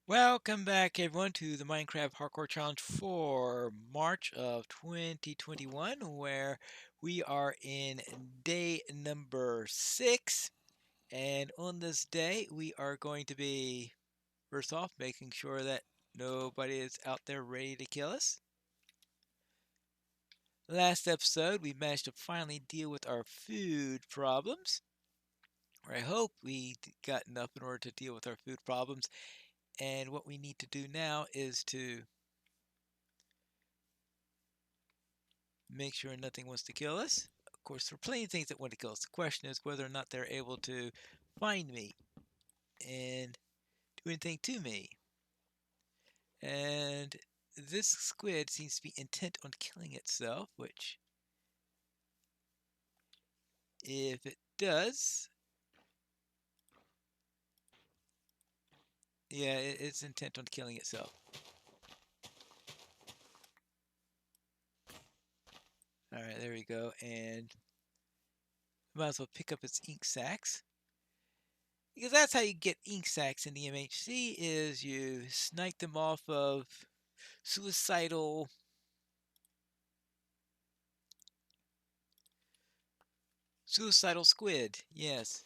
Welcome back, everyone, to the Minecraft Hardcore Challenge for March of 2021, where we are in day number 6. And on this day, we are going to be, first off, making sure that nobody is out there ready to kill us. Last episode, we managed to finally deal with our food problems. Or I hope we got enough in order to deal with our food problems. And what we need to do now is to make sure nothing wants to kill us. Of course, there are plenty of things that want to kill us. The question is whether or not they're able to find me and do anything to me. And this squid seems to be intent on killing itself, which, if it does, yeah, it's intent on killing itself. Alright, there we go. And might as well pick up its ink sacs. Because that's how you get ink sacs in the MHC, is you snipe them off of suicidal squid. Yes.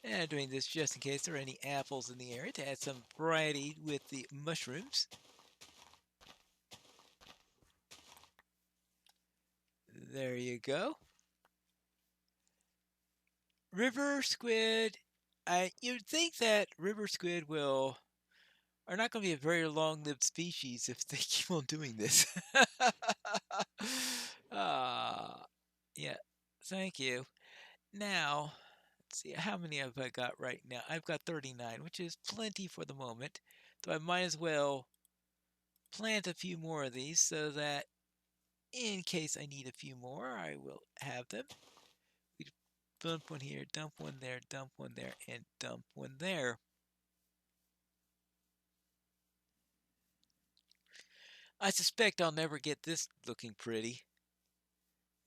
And I'm doing this just in case there are any apples in the area to add some variety with the mushrooms. There you go. River squid. You'd think that river squid are not going to be a very long-lived species if they keep on doing this. Ah, yeah. Thank you. Now, let's see. How many have I got right now? I've got 39, which is plenty for the moment. So I might as well plant a few more of these so that in case I need a few more, I will have them. We dump one here, dump one there, dump one there, and dump one there. I suspect I'll never get this looking pretty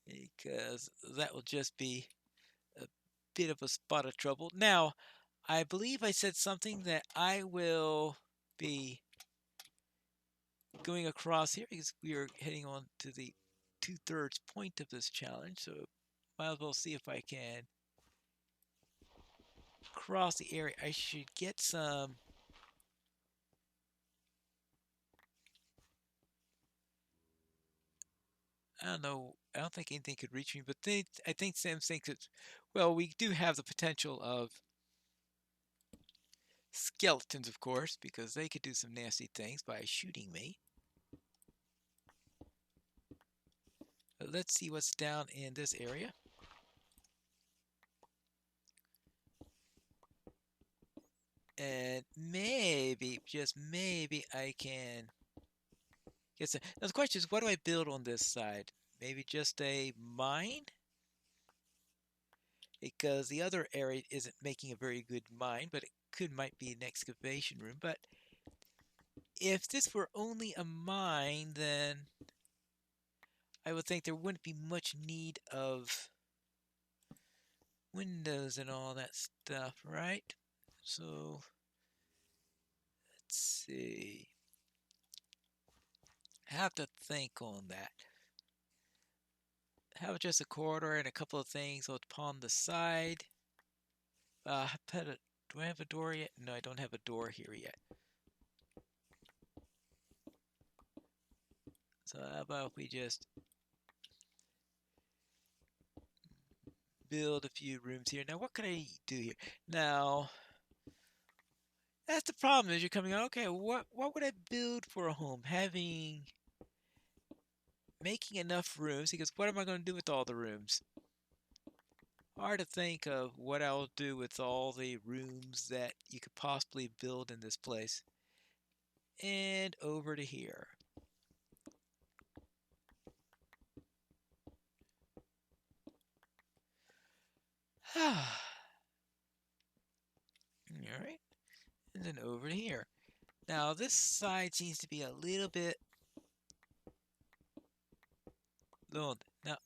because that will just be a bit of a spot of trouble. Now, I believe I said something that I will be going across here because we are heading on to the 2/3 point of this challenge. So might as well see if I can cross the area. I should get some. I don't know. I don't think anything could reach me, but I think Sam thinks it's. Well, we do have the potential of skeletons, of course, because they could do some nasty things by shooting me. But let's see what's down in this area. And maybe, just maybe, I can get some. Now, the question is, what do I build on this side? Maybe just a mine? Because the other area isn't making a very good mine, but it might be an excavation room. But if this were only a mine, then I would think there wouldn't be much need of windows and all that stuff, right? So, let's see. I have to think on that. Have just a corridor and a couple of things upon the side. Do I have a door yet? No, I don't have a door here yet. So how about if we just build a few rooms here. Now, what can I do here? Now, that's the problem is you're coming out, okay, what would I build for a home? Making enough rooms, because what am I going to do with all the rooms? Hard to think of what I'll do with all the rooms that you could possibly build in this place. And over to here. Alright. And then over to here. Now, this side seems to be a little bit low. Now,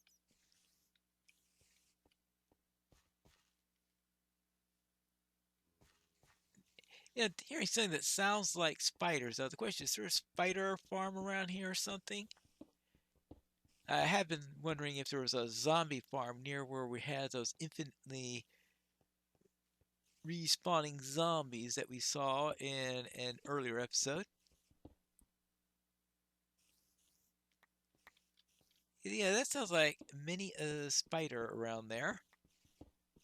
Yeah, hearing something that sounds like spiders. The question is there a spider farm around here or something? I have been wondering if there was a zombie farm near where we had those infinitely respawning zombies that we saw in an earlier episode. Yeah, that sounds like many a spider around there.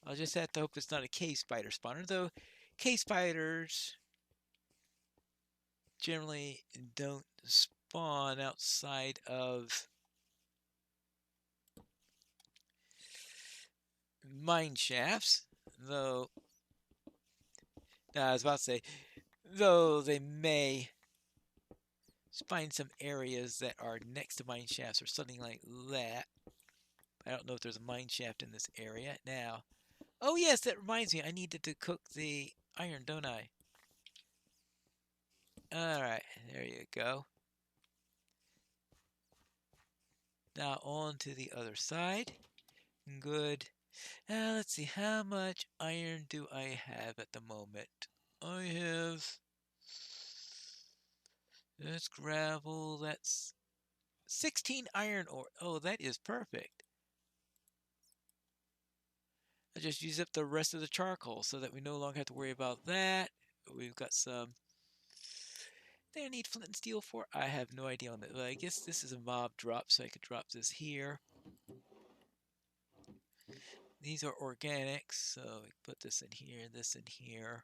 I'll just have to hope it's not a cave spider spawner, though cave spiders generally don't spawn outside of mine shafts, though I was about to say, though they may find some areas that are next to mine shafts or something like that. I don't know if there's a mine shaft in this area. Now, oh yes, that reminds me, I needed to cook the iron, don't I? Alright, there you go. Now on to the other side. Good. Now let's see, how much iron do I have at the moment? I have... That's gravel, that's 16 iron ore. Oh, that is perfect. I just use up the rest of the charcoal so that we no longer have to worry about that. We've got some... They need flint and steel for? I have no idea on that. Well, I guess this is a mob drop, so I could drop this here. These are organics, so we put this in here, this in here.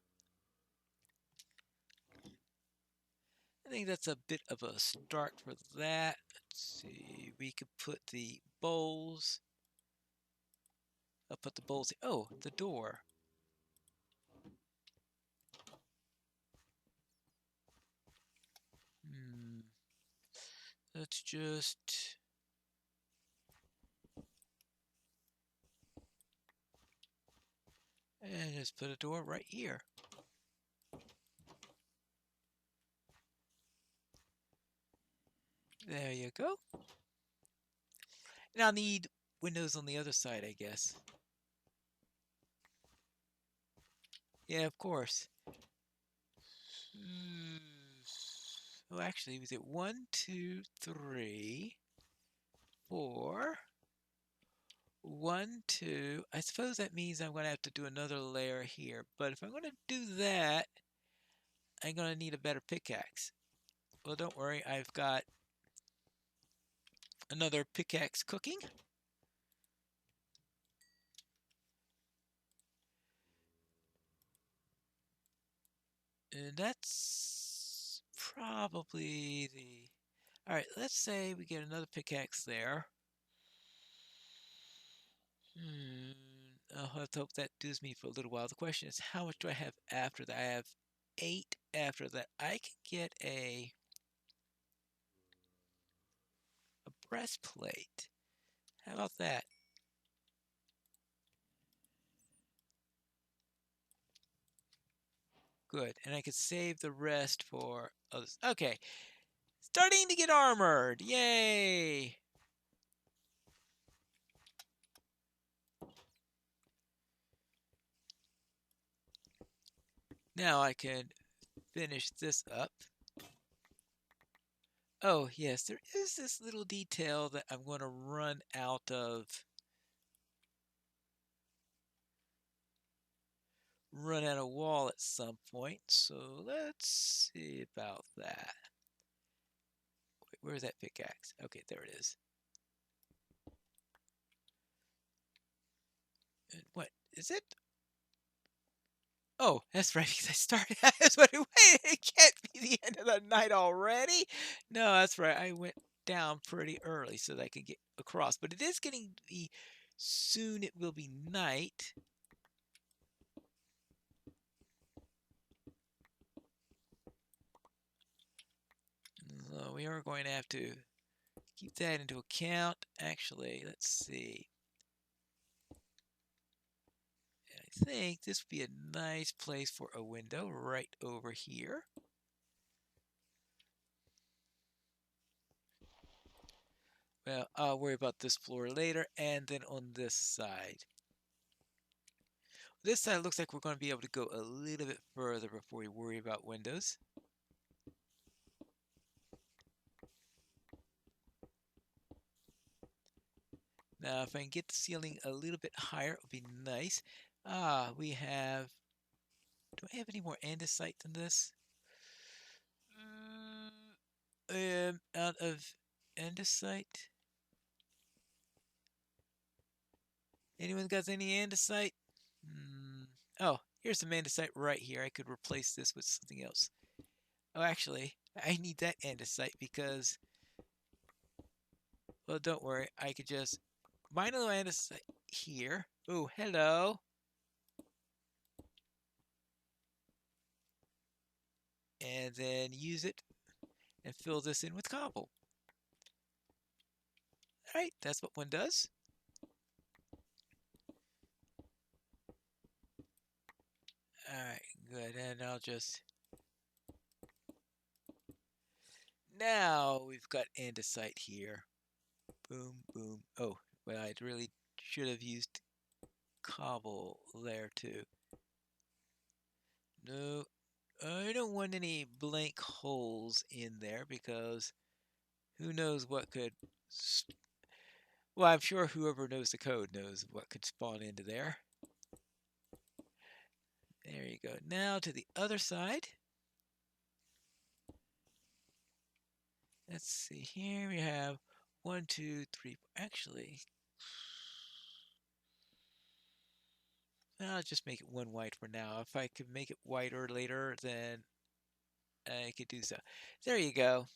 I think that's a bit of a start for that. Let's see, we could put the bowls. I'll put the bowls. Oh, the door. Let's just... And just put a door right here. There you go. And I'll need windows on the other side, I guess. Yeah, of course. Oh, actually, was it 1, 2, 3, 4? 1, 2. I suppose that means I'm going to have to do another layer here. But if I'm going to do that, I'm going to need a better pickaxe. Well, don't worry. I've got another pickaxe cooking. And that's probably the... Alright, let's say we get another pickaxe there. I'll have to hope that does me for a little while. The question is, how much do I have after that? I have 8 after that. I can get a breastplate. How about that? Good. And I could save the rest for others. Okay. Starting to get armored. Yay! Now I can finish this up. Oh, yes, there is this little detail that I'm going to run out of wall at some point. So let's see about that. Wait, where's that pickaxe? Okay, there it is. And what is it? Oh, that's right, because I started. That's what wait, it can't be the end of the night already. No, that's right. I went down pretty early so that I could get across. But it is getting to be soon. It will be night. So we are going to have to keep that into account. Actually, let's see. I think this would be a nice place for a window right over here. Well, I'll worry about this floor later, and then on this side. this side looks like we're going to be able to go a little bit further before we worry about windows. Now, if I can get the ceiling a little bit higher, it would be nice. We have... Do I have any more andesite than this? Out of andesite? Anyone got any andesite? Oh, here's some andesite right here. I could replace this with something else. Oh, actually, I need that andesite because... Well, don't worry. I could just mine a little andesite here. Oh, hello. And then use it and fill this in with cobble. Alright, that's what one does. Alright, good. And I'll just... Now we've got andesite here. Boom, boom. Oh, but I really should have used cobble there too. No, I don't want any blank holes in there because who knows what could... Well, I'm sure whoever knows the code knows what could spawn into there. There you go. Now to the other side. Let's see. Here we have 1, 2, 3. Actually, I'll just make it one white for now. If I could make it whiter later, then I could do so. There you go.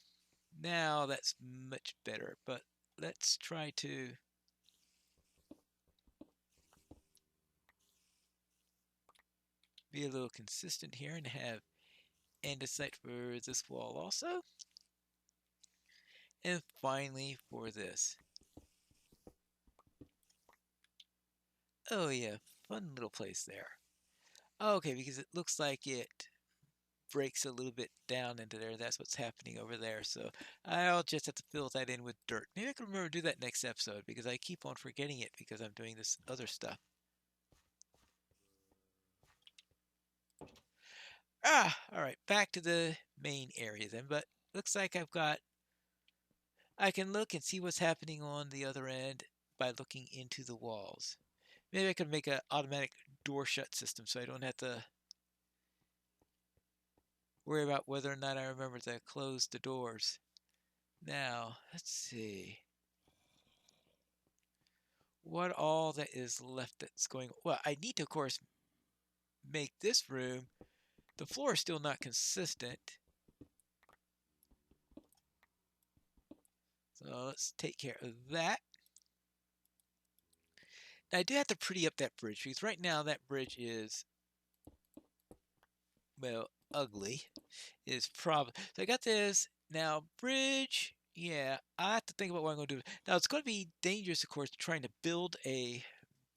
Now that's much better. But let's try to... be a little consistent here and have andesite for this wall also. And finally for this. Oh yeah, fun little place there. Okay, because it looks like it breaks a little bit down into there. That's what's happening over there. So I'll just have to fill that in with dirt. Maybe I can remember to do that next episode because I keep on forgetting it because I'm doing this other stuff. Alright, back to the main area then. But looks like I can look and see what's happening on the other end by looking into the walls. Maybe I could make an automatic door shut system so I don't have to worry about whether or not I remember to close the doors. Now, let's see. What all that is left that's going... Well, I need to, of course, make this room. The floor is still not consistent. So let's take care of that. Now, I do have to pretty up that bridge because right now that bridge is, well, ugly. Is probably... So I got this. Now, bridge... Yeah, I have to think about what I'm going to do. Now, it's going to be dangerous, of course, trying to build a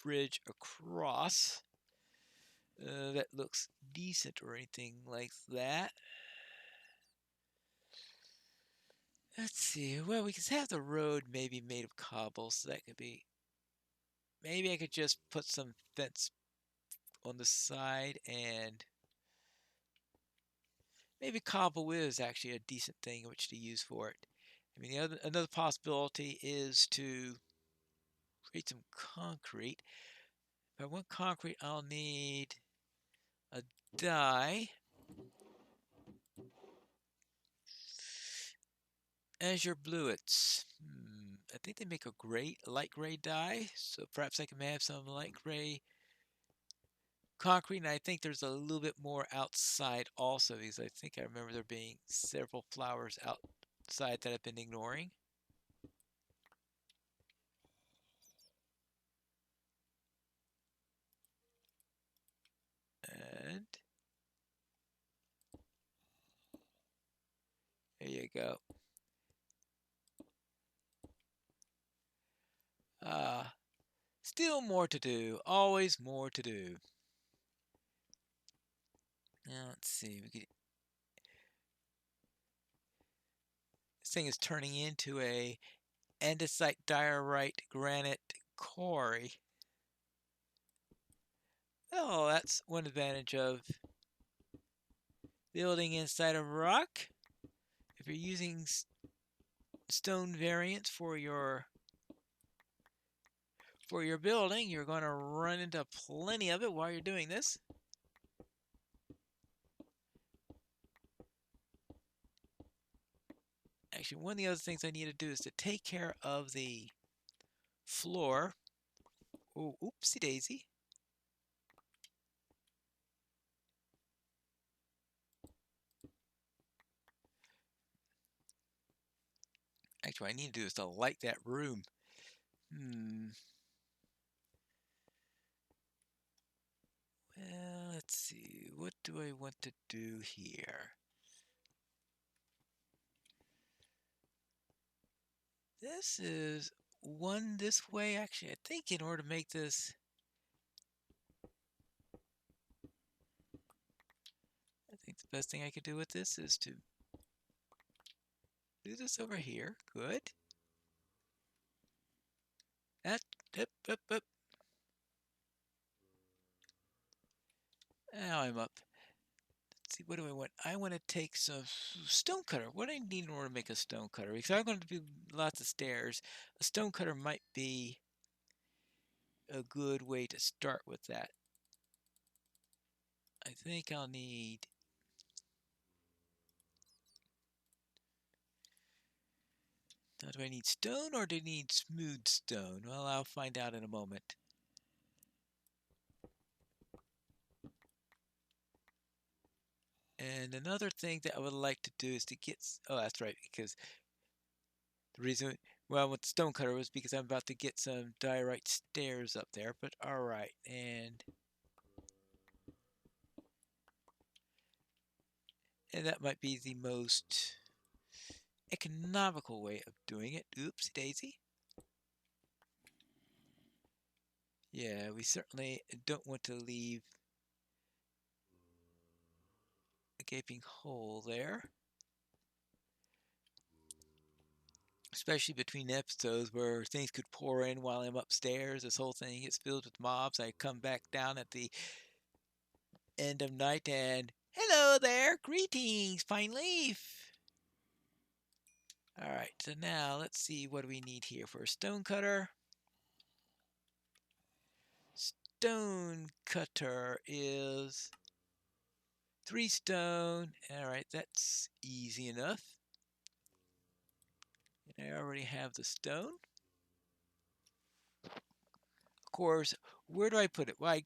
bridge across that looks decent or anything like that. Let's see. Well, we could have the road maybe made of cobble, so that could be... Maybe I could just put some fence on the side and... Maybe cobble is actually a decent thing in which to use for it. I mean, another possibility is to create some concrete. If I want concrete, I'll need a dye. Azure Bluets. I think they make a light gray dye, so perhaps I can have some light gray concrete, and I think there's a little bit more outside also, because I think I remember there being several flowers outside that I've been ignoring. And there you go. Still more to do. Always more to do. Now let's see. This thing is turning into a andesite diorite granite quarry. Well, that's one advantage of building inside of rock. If you're using stone variants for your building, you're going to run into plenty of it while you're doing this. Actually, one of the other things I need to do is to take care of the floor. Oh, oopsie daisy. Actually, what I need to do is to light that room. Well, let's see. What do I want to do here? This is one this way. Actually, I think in order to make this, I think the best thing I could do with this is to do this over here. Good. That, up. Now I'm up. Let's see, what do I want? I want to take some stone cutter. What do I need in order to make a stone cutter? Because I'm going to do lots of stairs. A stone cutter might be a good way to start with that. I think I'll need... Now, do I need stone or do I need smooth stone? Well, I'll find out in a moment. And another thing that I would like to do is to get... Oh, that's right, because the reason... Well, I want the stone cutter was because I'm about to get some diorite stairs up there, but alright, and that might be the most economical way of doing it. Oops, daisy. Yeah, we certainly don't want to leave a gaping hole there. Especially between episodes where things could pour in while I'm upstairs. This whole thing gets filled with mobs. I come back down at the end of night and hello there, greetings, Pineleaf. All right, so now let's see what do we need here for a stone cutter. Stone cutter is 3 stone. All right, that's easy enough. And I already have the stone. Of course, where do I put it? Well,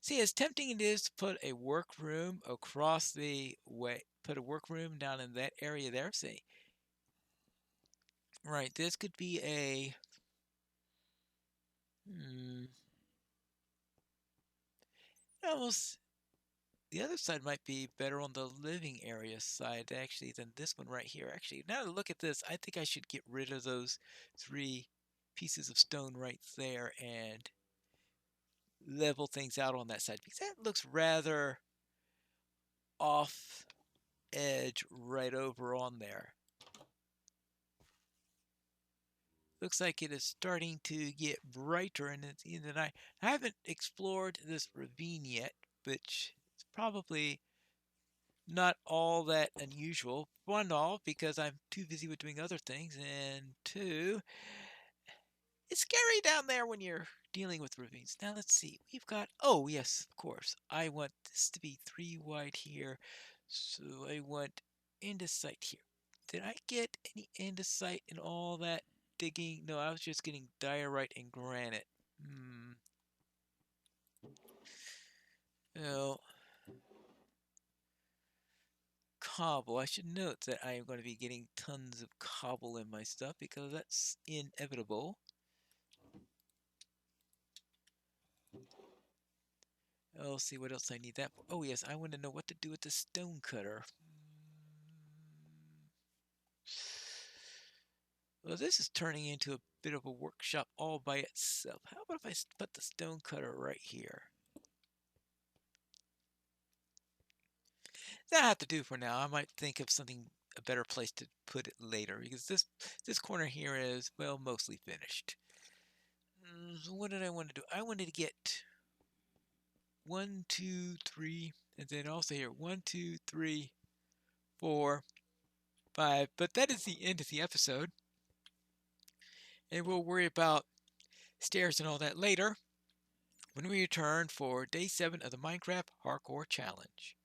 see, as tempting it is to put a workroom across the way, put a workroom down in that area there. See, right, this could be a almost the other side might be better on the living area side actually than this one right here. Actually, now to look at this, I think I should get rid of those 3 pieces of stone right there and level things out on that side because that looks rather off edge right over on there. Looks like it is starting to get brighter in the night. I haven't explored this ravine yet, which is probably not all that unusual. One, all because I'm too busy with doing other things, and 2, it's scary down there when you're dealing with ravines. Now let's see. We've got, oh yes, of course. I want this to be 3 wide here, so I want andesite here. Did I get any andesite in all that digging? No, I was just getting diorite and granite. Well, cobble. I should note that I am going to be getting tons of cobble in my stuff because that's inevitable. I'll see what else I need that for. Oh yes, I want to know what to do with the stone cutter. Well, this is turning into a bit of a workshop all by itself. How about if I put the stone cutter right here? That'll have to do for now. I might think of something, a better place to put it later because this corner here is, well, mostly finished. So what did I want to do? I wanted to get 1, 2, 3, and then also here 1, 2, 3, 4, 5. But that is the end of the episode, and we'll worry about stairs and all that later when we return for day 7 of the Minecraft Hardcore Challenge.